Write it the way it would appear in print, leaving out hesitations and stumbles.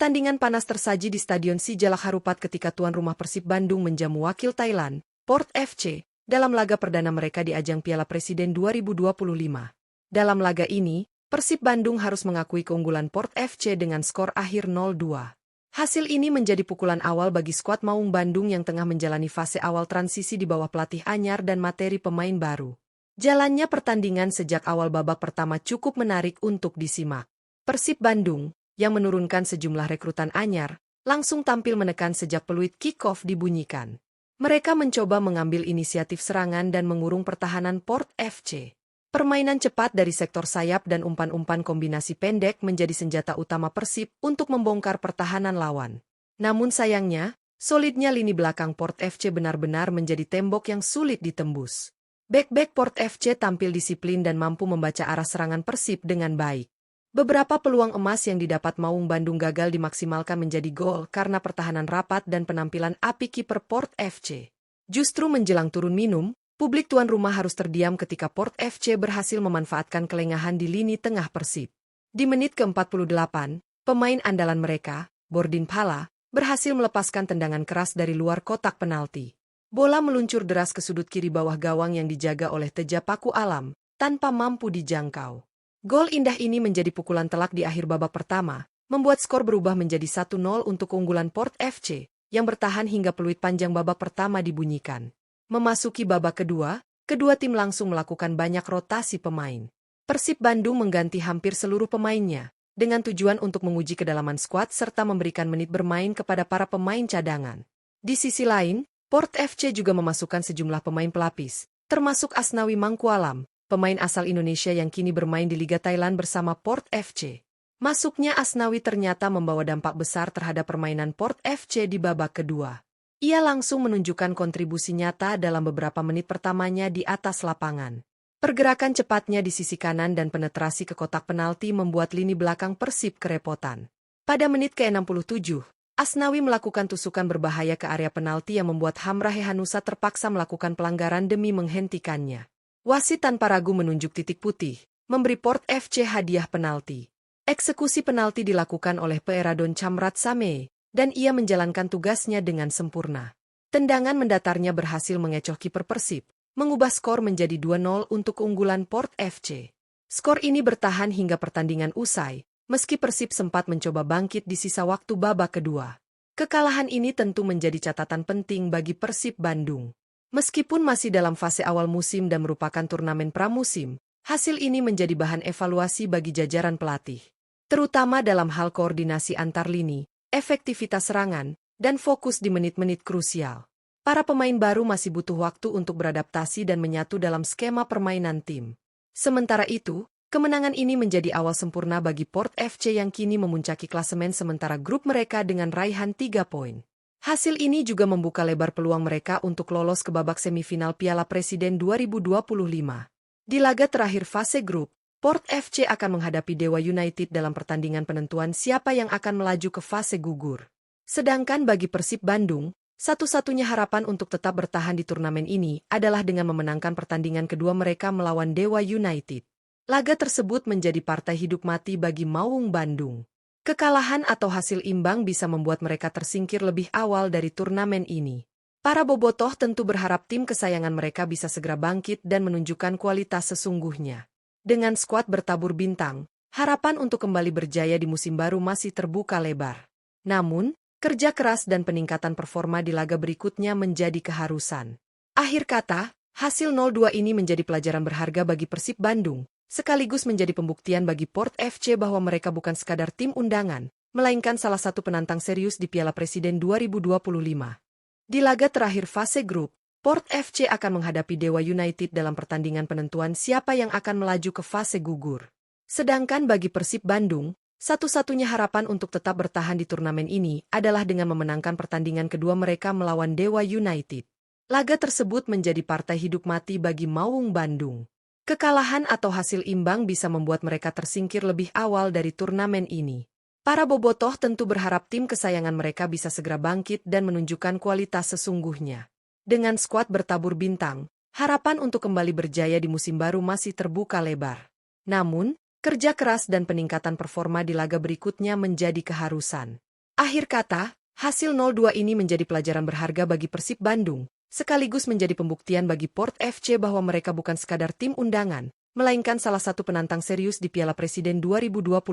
Pertandingan panas tersaji di Stadion Sijalak Harupat ketika tuan rumah Persib Bandung menjamu wakil Thailand, Port FC, dalam laga perdana mereka di ajang Piala Presiden 2025. Dalam laga ini, Persib Bandung harus mengakui keunggulan Port FC dengan skor akhir 0-2. Hasil ini menjadi pukulan awal bagi skuad Maung Bandung yang tengah menjalani fase awal transisi di bawah pelatih anyar dan materi pemain baru. Jalannya pertandingan sejak awal babak pertama cukup menarik untuk disimak. Persib Bandung, yang menurunkan sejumlah rekrutan anyar, langsung tampil menekan sejak peluit kick-off dibunyikan. Mereka mencoba mengambil inisiatif serangan dan mengurung pertahanan Port FC. Permainan cepat dari sektor sayap dan umpan-umpan kombinasi pendek menjadi senjata utama Persib untuk membongkar pertahanan lawan. Namun sayangnya, solidnya lini belakang Port FC benar-benar menjadi tembok yang sulit ditembus. Bek-bek Port FC tampil disiplin dan mampu membaca arah serangan Persib dengan baik. Beberapa peluang emas yang didapat Maung Bandung gagal dimaksimalkan menjadi gol karena pertahanan rapat dan penampilan api kiper Port FC. Justru menjelang turun minum, publik tuan rumah harus terdiam ketika Port FC berhasil memanfaatkan kelengahan di lini tengah Persib. Di menit ke-48, pemain andalan mereka, Bordin Pala, berhasil melepaskan tendangan keras dari luar kotak penalti. Bola meluncur deras ke sudut kiri bawah gawang yang dijaga oleh Teja Paku Alam, tanpa mampu dijangkau. Gol indah ini menjadi pukulan telak di akhir babak pertama, membuat skor berubah menjadi 1-0 untuk keunggulan Port FC, yang bertahan hingga peluit panjang babak pertama dibunyikan. Memasuki babak kedua, kedua tim langsung melakukan banyak rotasi pemain. Persib Bandung mengganti hampir seluruh pemainnya, dengan tujuan untuk menguji kedalaman skuad serta memberikan menit bermain kepada para pemain cadangan. Di sisi lain, Port FC juga memasukkan sejumlah pemain pelapis, termasuk Asnawi Mangkualam, pemain asal Indonesia yang kini bermain di Liga Thailand bersama Port FC. Masuknya Asnawi ternyata membawa dampak besar terhadap permainan Port FC di babak kedua. Ia langsung menunjukkan kontribusi nyata dalam beberapa menit pertamanya di atas lapangan. Pergerakan cepatnya di sisi kanan dan penetrasi ke kotak penalti membuat lini belakang Persib kerepotan. Pada menit ke-67, Asnawi melakukan tusukan berbahaya ke area penalti yang membuat Hamrahe Hanusa terpaksa melakukan pelanggaran demi menghentikannya. Wasit tanpa ragu menunjuk titik putih, memberi Port FC hadiah penalti. Eksekusi penalti dilakukan oleh Peeradon Chamrat Same, dan ia menjalankan tugasnya dengan sempurna. Tendangan mendatarnya berhasil mengecoh kiper Persib, mengubah skor menjadi 2-0 untuk keunggulan Port FC. Skor ini bertahan hingga pertandingan usai, meski Persib sempat mencoba bangkit di sisa waktu babak kedua. Kekalahan ini tentu menjadi catatan penting bagi Persib Bandung. Meskipun masih dalam fase awal musim dan merupakan turnamen pramusim, hasil ini menjadi bahan evaluasi bagi jajaran pelatih. Terutama dalam hal koordinasi antar lini, efektivitas serangan, dan fokus di menit-menit krusial. Para pemain baru masih butuh waktu untuk beradaptasi dan menyatu dalam skema permainan tim. Sementara itu, kemenangan ini menjadi awal sempurna bagi Port FC yang kini memuncaki klasemen sementara grup mereka dengan raihan 3 poin. Hasil ini juga membuka lebar peluang mereka untuk lolos ke babak semifinal Piala Presiden 2025. Di laga terakhir fase grup, Port FC akan menghadapi Dewa United dalam pertandingan penentuan siapa yang akan melaju ke fase gugur. Sedangkan bagi Persib Bandung, satu-satunya harapan untuk tetap bertahan di turnamen ini adalah dengan memenangkan pertandingan kedua mereka melawan Dewa United. Laga tersebut menjadi partai hidup mati bagi Maung Bandung. Kekalahan atau hasil imbang bisa membuat mereka tersingkir lebih awal dari turnamen ini. Para bobotoh tentu berharap tim kesayangan mereka bisa segera bangkit dan menunjukkan kualitas sesungguhnya. Dengan skuad bertabur bintang, harapan untuk kembali berjaya di musim baru masih terbuka lebar. Namun, kerja keras dan peningkatan performa di laga berikutnya menjadi keharusan. Akhir kata, hasil 0-2 ini menjadi pelajaran berharga bagi Persib Bandung, sekaligus menjadi pembuktian bagi Port FC bahwa mereka bukan sekadar tim undangan, melainkan salah satu penantang serius di Piala Presiden 2025. Di laga terakhir fase grup, Port FC akan menghadapi Dewa United dalam pertandingan penentuan siapa yang akan melaju ke fase gugur. Sedangkan bagi Persib Bandung, satu-satunya harapan untuk tetap bertahan di turnamen ini adalah dengan memenangkan pertandingan kedua mereka melawan Dewa United. Laga tersebut menjadi partai hidup mati bagi Maung Bandung. Kekalahan atau hasil imbang bisa membuat mereka tersingkir lebih awal dari turnamen ini. Para bobotoh tentu berharap tim kesayangan mereka bisa segera bangkit dan menunjukkan kualitas sesungguhnya. Dengan skuad bertabur bintang, harapan untuk kembali berjaya di musim baru masih terbuka lebar. Namun, kerja keras dan peningkatan performa di laga berikutnya menjadi keharusan. Akhir kata, hasil 0-2 ini menjadi pelajaran berharga bagi Persib Bandung, sekaligus menjadi pembuktian bagi Port FC bahwa mereka bukan sekadar tim undangan, melainkan salah satu penantang serius di Piala Presiden 2025.